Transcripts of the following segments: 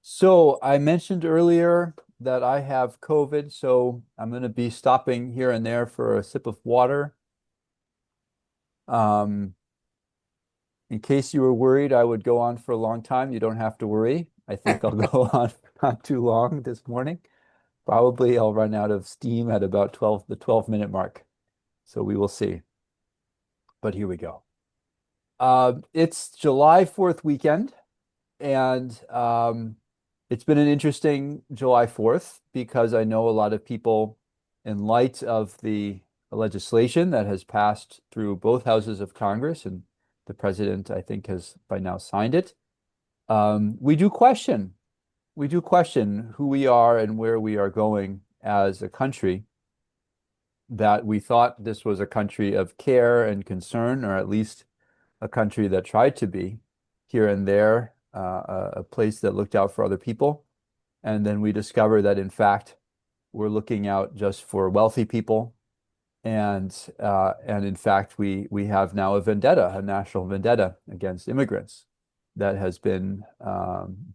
So I mentioned earlier that I have COVID, so I'm going to be stopping here and there for a sip of water. Um, in case you were worried I would go on for a long time, you don't have to worry. I think I'll go on not too long this morning. Probably I'll run out of steam at about 12 minute mark. So we will see. But here we go. It's July 4th weekend. And it's been an interesting July 4th because I know a lot of people, in light of the legislation that has passed through both houses of Congress, and the president, I think, has by now signed it. We do question who we are and where we are going as a country, that we thought this was a country of care and concern, or at least a country that tried to be here and there, a place that looked out for other people. And then we discover that, in fact, we're looking out just for wealthy people. And in fact, we have now a vendetta, a national vendetta against immigrants that has been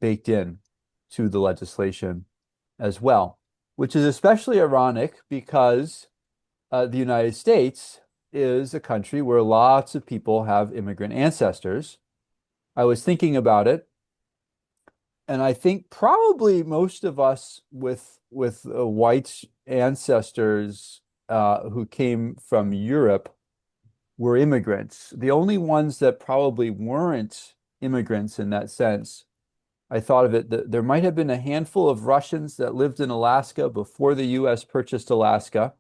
baked in to the legislation as well, which is especially ironic because the United States is a country where lots of people have immigrant ancestors. I was thinking about it, and I think probably most of us with white ancestors who came from Europe were immigrants. The only ones that probably weren't immigrants in that sense, I thought of it, that there might have been a handful of Russians that lived in Alaska before the US purchased Alaska.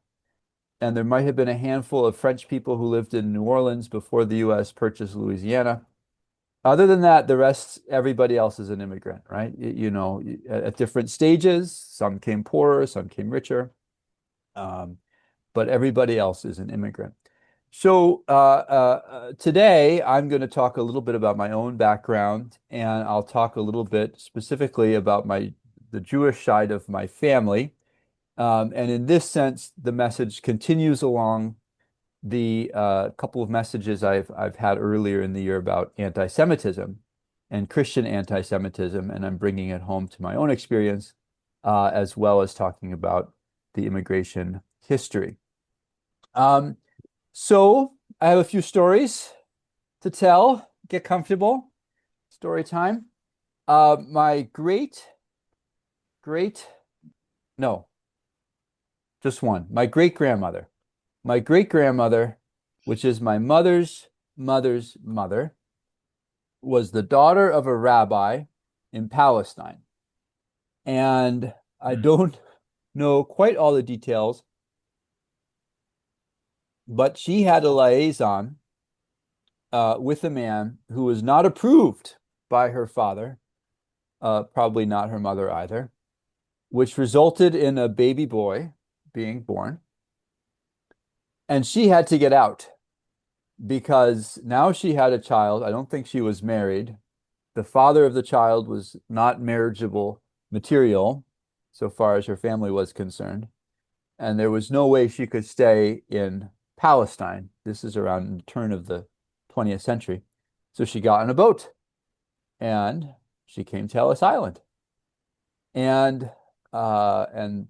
And there might have been a handful of French people who lived in New Orleans before the US purchased Louisiana. Other than that, the rest, everybody else is an immigrant, right? At different stages, some came poorer, some came richer, um, but everybody else is an immigrant. So today, I'm going to talk a little bit about my own background, and I'll talk a little bit specifically about the Jewish side of my family. And in this sense, the message continues along the couple of messages I've had earlier in the year about anti-Semitism and Christian anti-Semitism, and I'm bringing it home to my own experience, as well as talking about the immigration history. Um, so I have a few stories to tell. Get comfortable. Story time. My great, no, just one. My great grandmother, which is my mother's mother's mother, was the daughter of a rabbi in Palestine. And I don't know quite all the details, but she had a liaison with a man who was not approved by her father, probably not her mother either, which resulted in a baby boy being born. And she had to get out because now she had a child. I don't think she was married. The father of the child was not marriageable material so far as her family was concerned. And there was no way she could stay in Palestine. This is around the turn of the 20th century. So she got on a boat and she came to Ellis Island and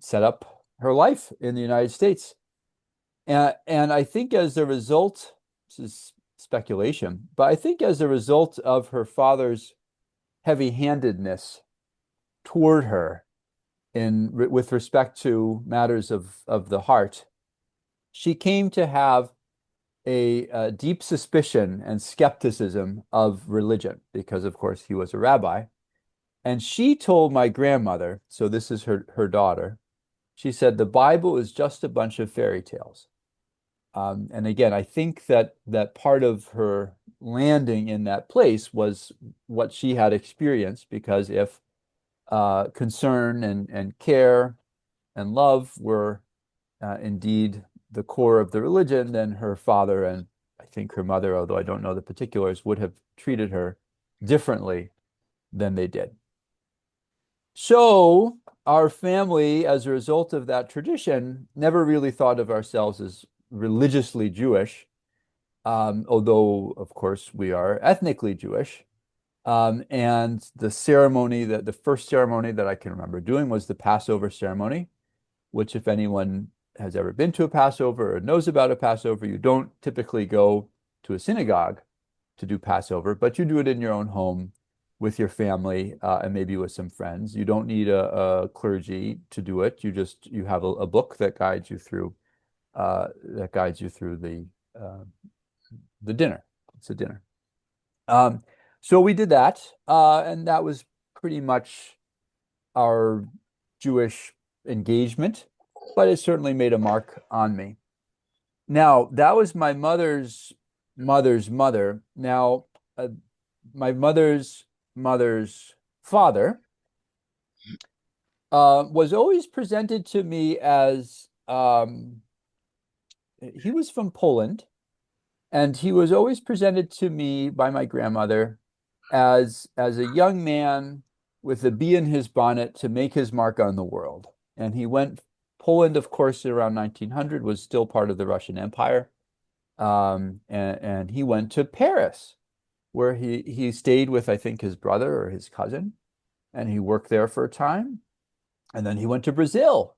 set up her life in the United States. And I think as a result, this is speculation, but I think as a result of her father's heavy-handedness toward her with respect to matters of the heart, she came to have a deep suspicion and skepticism of religion because, of course, he was a rabbi. And she told my grandmother, so this is her daughter, she said, the Bible is just a bunch of fairy tales. And again, I think that part of her landing in that place was what she had experienced, because if concern and care and love were indeed the core of the religion, then her father and I think her mother, although I don't know the particulars, would have treated her differently than they did. So our family, as a result of that tradition, never really thought of ourselves as religiously Jewish, although, of course, we are ethnically Jewish. And the ceremony that the first ceremony that I can remember doing was the Passover ceremony, which if anyone has ever been to a Passover or knows about a Passover, you don't typically go to a synagogue to do Passover, but you do it in your own home with your family and maybe with some friends. You don't need a clergy to do it. You have a book that guides you through uh, the dinner. It's a dinner. Um, so we did that, and that was pretty much our Jewish engagement, but it certainly made a mark on me. Now, that was my mother's mother. Now, my mother's father was always presented to me as he was from Poland, and he was always presented to me by my grandmother as a young man with a bee in his bonnet to make his mark on the world. And he went Poland, of course, around 1900 was still part of the Russian Empire. And he went to Paris, where he stayed with, I think, his brother or his cousin, and he worked there for a time. And then he went to Brazil,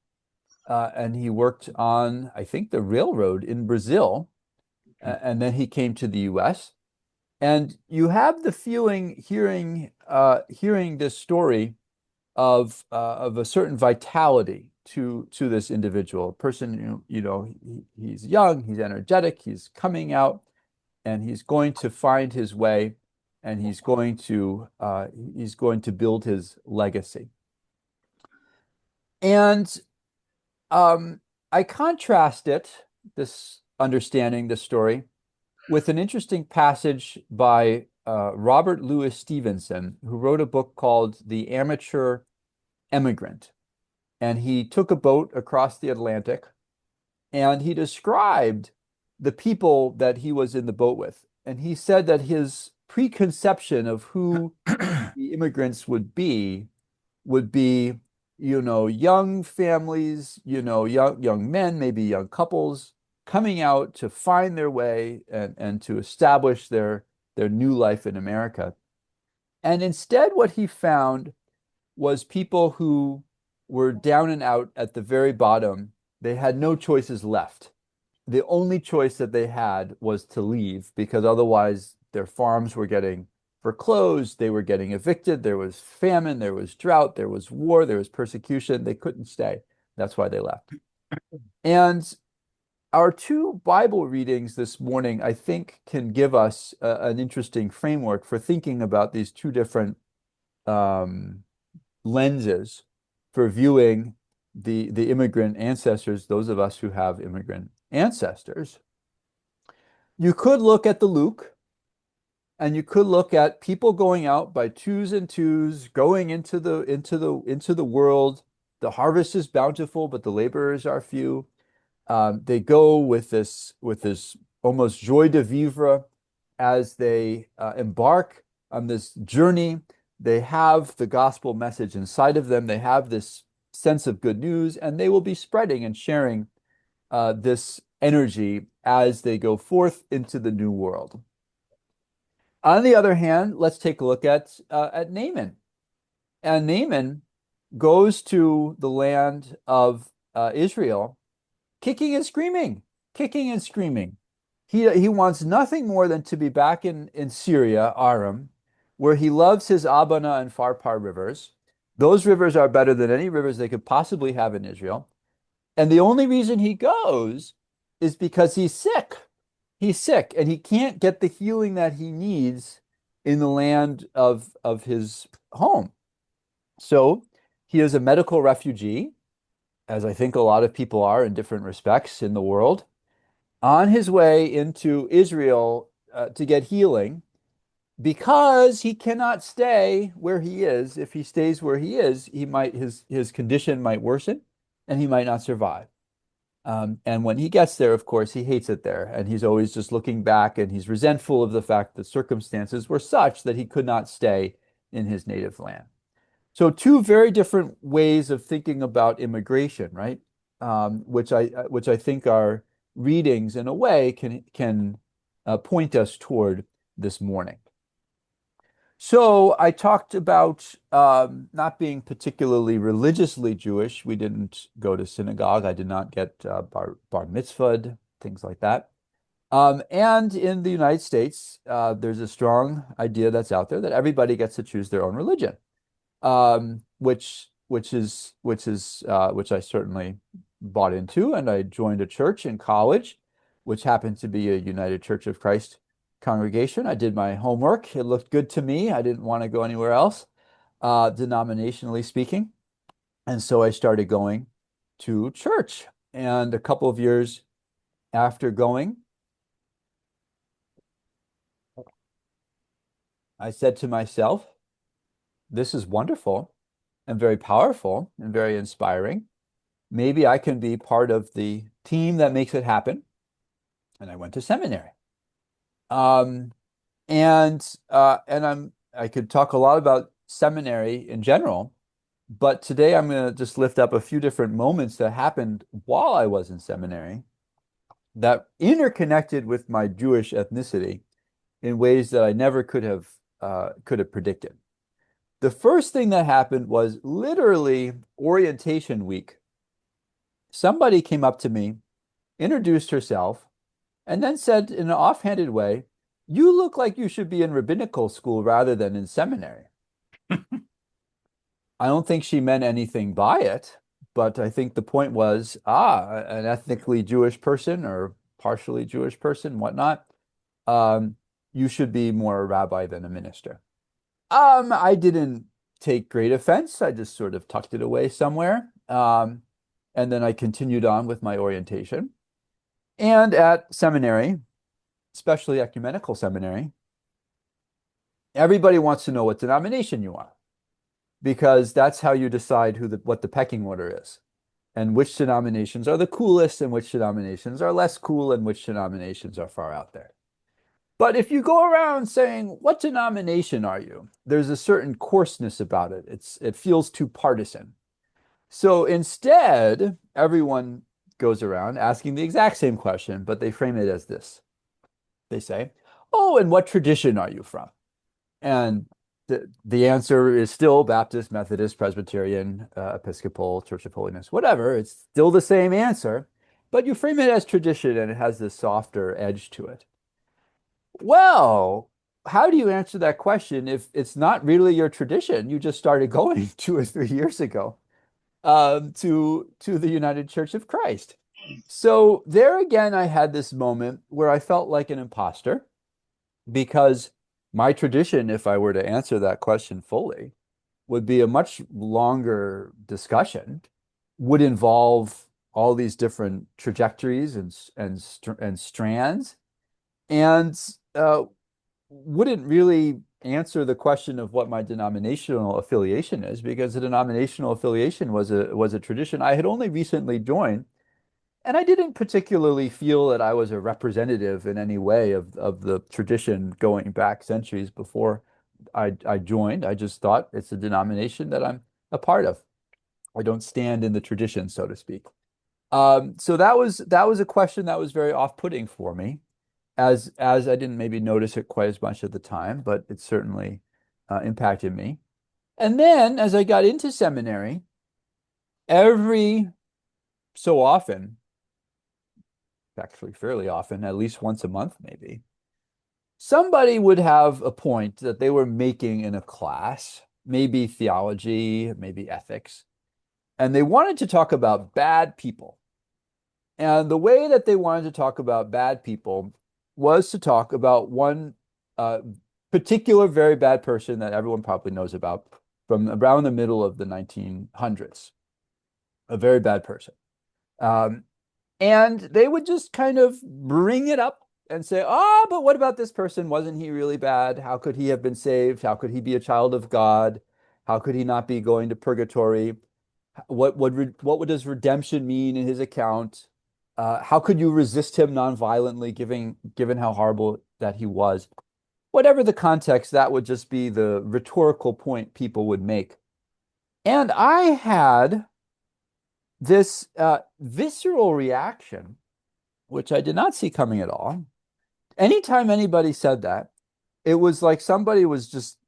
and he worked on, I think, the railroad in Brazil. And then he came to the US. And you have the feeling hearing this story of a certain vitality to this individual, a person he's young, he's energetic, he's coming out, and he's going to find his way, and he's going to build his legacy. And I contrast this understanding, this story, with an interesting passage by Robert Louis Stevenson, who wrote a book called The Amateur Emigrant. And he took a boat across the Atlantic and he described the people that he was in the boat with. And he said that his preconception of who the immigrants would be, young families, young men, maybe young couples coming out to find their way and to establish their new life in America. And instead, what he found was people who were down and out at the very bottom. They had no choices left. The only choice that they had was to leave because otherwise their farms were getting foreclosed, they were getting evicted, there was famine, there was drought, there was war, there was persecution. They couldn't stay. That's why they left. And our two Bible readings this morning, I think, can give us an interesting framework for thinking about these two different lenses for viewing the immigrant ancestors, those of us who have immigrant ancestors. You could look at the Luke, and you could look at people going out by twos and twos, going into the world. The harvest is bountiful, but the laborers are few. They go with this almost joie de vivre as they embark on this journey. They have the gospel message inside of them. They have this sense of good news, and they will be spreading and sharing this energy as they go forth into the new world. On the other hand, let's take a look at Naaman. And Naaman goes to the land of Israel, kicking and screaming, kicking and screaming. He wants nothing more than to be back in Syria, Aram, where he loves his Abana and Pharpar rivers. Those rivers are better than any rivers they could possibly have in Israel. And the only reason he goes is because he's sick. He's sick and he can't get the healing that he needs in the land of his home. So he is a medical refugee, as I think a lot of people are in different respects in the world, on his way into Israel to get healing because he cannot stay where he is. If he stays where he is, his condition might worsen and he might not survive. And when he gets there, of course, he hates it there. And he's always just looking back and he's resentful of the fact that circumstances were such that he could not stay in his native land. So two very different ways of thinking about immigration, right? Which I think our readings in a way can point us toward this morning. So I talked about not being particularly religiously Jewish. We didn't go to synagogue. I did not get bar mitzvahed, things like that. And in the United States, there's a strong idea that's out there that everybody gets to choose their own religion, which I certainly bought into, and I joined a church in college, which happened to be a United Church of Christ congregation. I did my homework. It looked good to me. I didn't want to go anywhere else, denominationally speaking. And so I started going to church. And a couple of years after going, I said to myself, this is wonderful and very powerful and very inspiring. Maybe I can be part of the team that makes it happen. And I went to seminary. Um, I could talk a lot about seminary in general, but today I'm going to just lift up a few different moments that happened while I was in seminary that interconnected with my Jewish ethnicity in ways that I never could have predicted. The first thing that happened was literally orientation week. Somebody came up to me, introduced herself, and then said in an offhanded way, "You look like you should be in rabbinical school rather than in seminary." I don't think she meant anything by it, but I think the point was, an ethnically Jewish person or partially Jewish person, whatnot, um, you should be more a rabbi than a minister. I didn't take great offense. I just sort of tucked it away somewhere. And then I continued on with my orientation. And at seminary, especially ecumenical seminary, everybody wants to know what denomination you are because that's how you decide what the pecking order is and which denominations are the coolest and which denominations are less cool and which denominations are far out there. But if you go around saying, "What denomination are you?" there's a certain coarseness about it. It feels too partisan. So instead, everyone goes around asking the exact same question, but they frame it as this. They say, "Oh, and what tradition are you from?" And the answer is still Baptist, Methodist, Presbyterian, Episcopal, Church of Holiness, whatever. It's still the same answer, but you frame it as tradition and it has this softer edge to it. Well, how do you answer that question if it's not really your tradition? You just started going 2 or 3 years ago to the United Church of Christ. So there again, I had this moment where I felt like an imposter because my tradition, if I were to answer that question fully, would be a much longer discussion, would involve all these different trajectories and strands, and wouldn't really answer the question of what my denominational affiliation is, because the denominational affiliation was a tradition I had only recently joined, and I didn't particularly feel that I was a representative in any way of the tradition going back centuries before I joined. I just thought it's a denomination that I'm a part of. I don't stand in the tradition, so to speak. So that was a question that was very off-putting for me, as I didn't maybe notice it quite as much at the time, but it certainly impacted me. And then as I got into seminary, every so often, actually fairly often, at least once a month maybe, somebody would have a point that they were making in a class, maybe theology, maybe ethics, and they wanted to talk about bad people. And the way that they wanted to talk about bad people was to talk about one uh, particular very bad person that everyone probably knows about from around the middle of the 1900s, a very bad person. Um, and they would just kind of bring it up and say, "Oh, but what about this person? Wasn't he really bad? How could he have been saved? How could he be a child of God? How could he not be going to purgatory? What does redemption mean in his account? How could you resist him nonviolently, given how horrible that he was?" Whatever the context, that would just be the rhetorical point people would make. And I had this visceral reaction, which I did not see coming at all. Anytime anybody said that, it was like somebody was just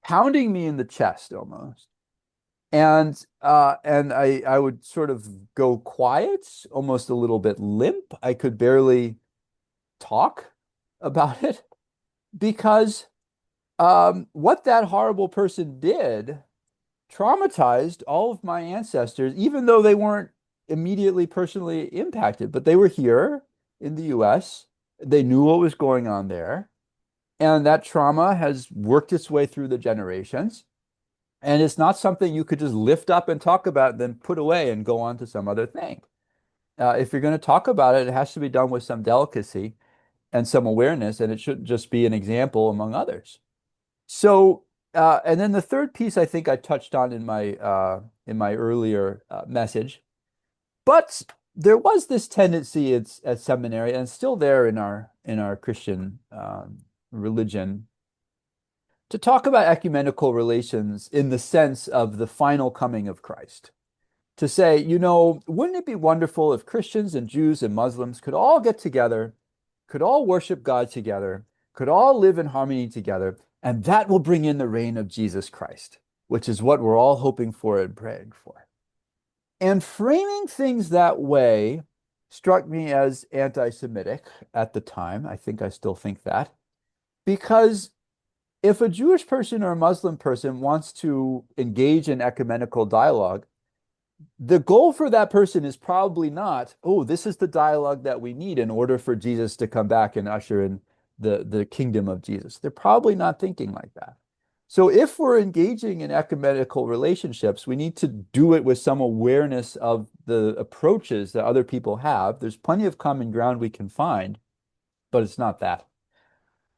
pounding me in the chest almost. And I would sort of go quiet, almost a little bit limp. I could barely talk about it because what that horrible person did traumatized all of my ancestors, even though they weren't immediately personally impacted, but they were here in the US. They knew what was going on there. And that trauma has worked its way through the generations. And it's not something you could just lift up and talk about and then put away and go on to some other thing. If you're going to talk about it, it has to be done with some delicacy and some awareness, and it shouldn't just be an example among others. So, and then the third piece I think I touched on in my earlier message, but there was this tendency at seminary, and it's still there in our Christian religion, to talk about ecumenical relations in the sense of the final coming of Christ. To say, wouldn't it be wonderful if Christians and Jews and Muslims could all get together, could all worship God together, could all live in harmony together, and that will bring in the reign of Jesus Christ, which is what we're all hoping for and praying for. And framing things that way struck me as anti-Semitic at the time. I think I still think that. Because if a Jewish person or a Muslim person wants to engage in ecumenical dialogue, the goal for that person is probably not, oh, this is the dialogue that we need in order for Jesus to come back and usher in the kingdom of Jesus. They're probably not thinking like that. So if we're engaging in ecumenical relationships, we need to do it with some awareness of the approaches that other people have. There's plenty of common ground we can find, but it's not that.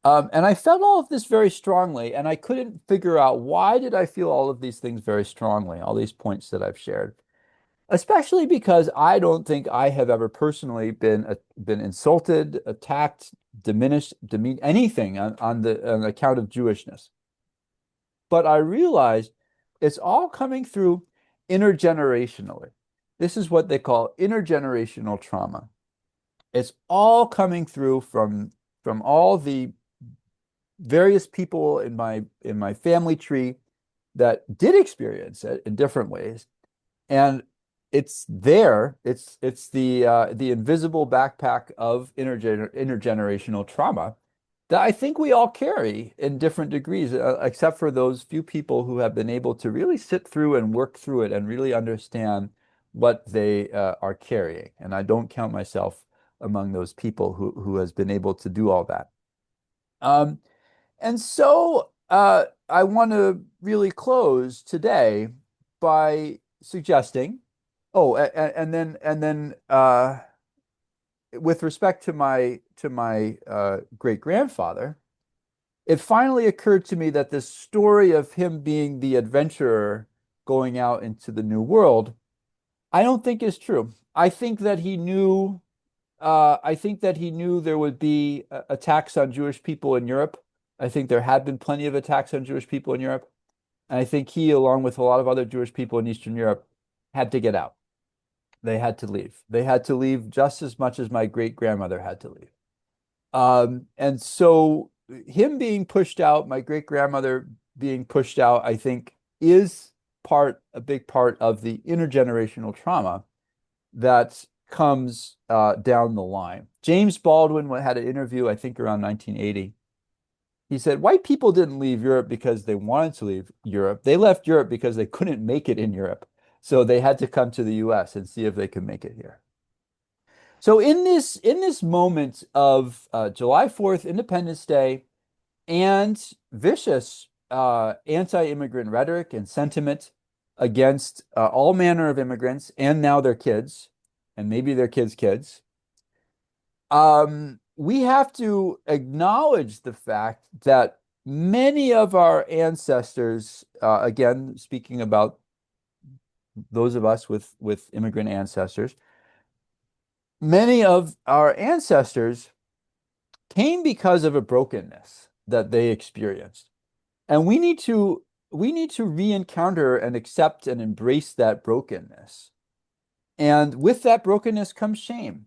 And I felt all of this very strongly, and I couldn't figure out why did I feel all of these things very strongly, all these points that I've shared. Especially because I don't think I have ever personally been insulted, attacked, diminished, demeaned, anything on the account of Jewishness. But I realized it's all coming through intergenerationally. This is what they call intergenerational trauma. It's all coming through from all the various people in my family tree that did experience it in different ways. And it's there. It's the invisible backpack of intergenerational trauma that I think we all carry in different degrees, except for those few people who have been able to really sit through and work through it and really understand what they are carrying. And I don't count myself among those people who has been able to do all that. And so I want to really close today by suggesting, and then with respect to my great grandfather, it finally occurred to me that this story of him being the adventurer going out into the new world, I don't think is true. I think that he knew. I think that he knew there would be attacks on Jewish people in Europe. I think there had been plenty of attacks on Jewish people in Europe. And I think he, along with a lot of other Jewish people in Eastern Europe, had to get out. They had to leave. They had to leave just as much as my great grandmother had to leave. And so him being pushed out, my great grandmother being pushed out, I think is a big part of the intergenerational trauma that comes down the line. James Baldwin had an interview, I think around 1980. He said, white people didn't leave Europe because they wanted to leave Europe. They left Europe because they couldn't make it in Europe. So they had to come to the US and see if they could make it here. So in this moment of July 4th, Independence Day, and vicious anti-immigrant rhetoric and sentiment against all manner of immigrants and now their kids, and maybe their kids' kids, we have to acknowledge the fact that many of our ancestors, again, speaking about those of us with immigrant ancestors, many of our ancestors came because of a brokenness that they experienced. And we need to re-encounter and accept and embrace that brokenness. And with that brokenness comes shame.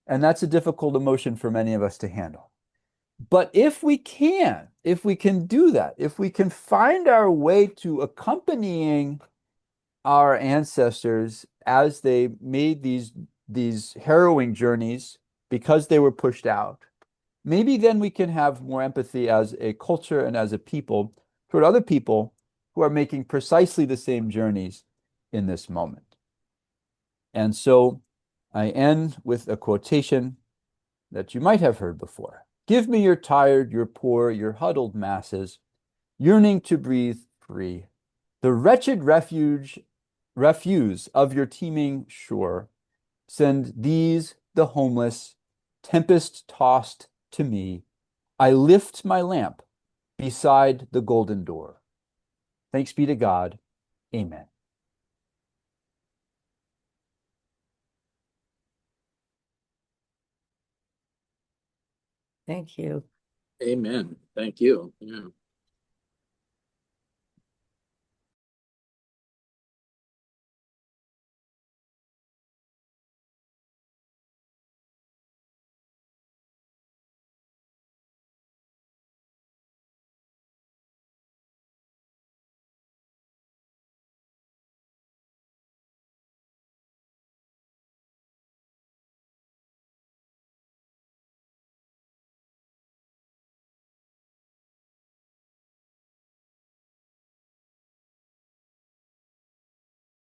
And that's a difficult emotion for many of us to handle. But if we can do that, if we can find our way to accompanying our ancestors as they made these harrowing journeys because they were pushed out, maybe then we can have more empathy as a culture and as a people toward other people who are making precisely the same journeys in this moment. And so I end with a quotation that you might have heard before. Give me your tired, your poor, your huddled masses, yearning to breathe free. The wretched refuse of your teeming shore. Send these, the homeless, tempest tossed to me. I lift my lamp beside the golden door. Thanks be to God. Amen. Thank you. Amen. Thank you. Yeah.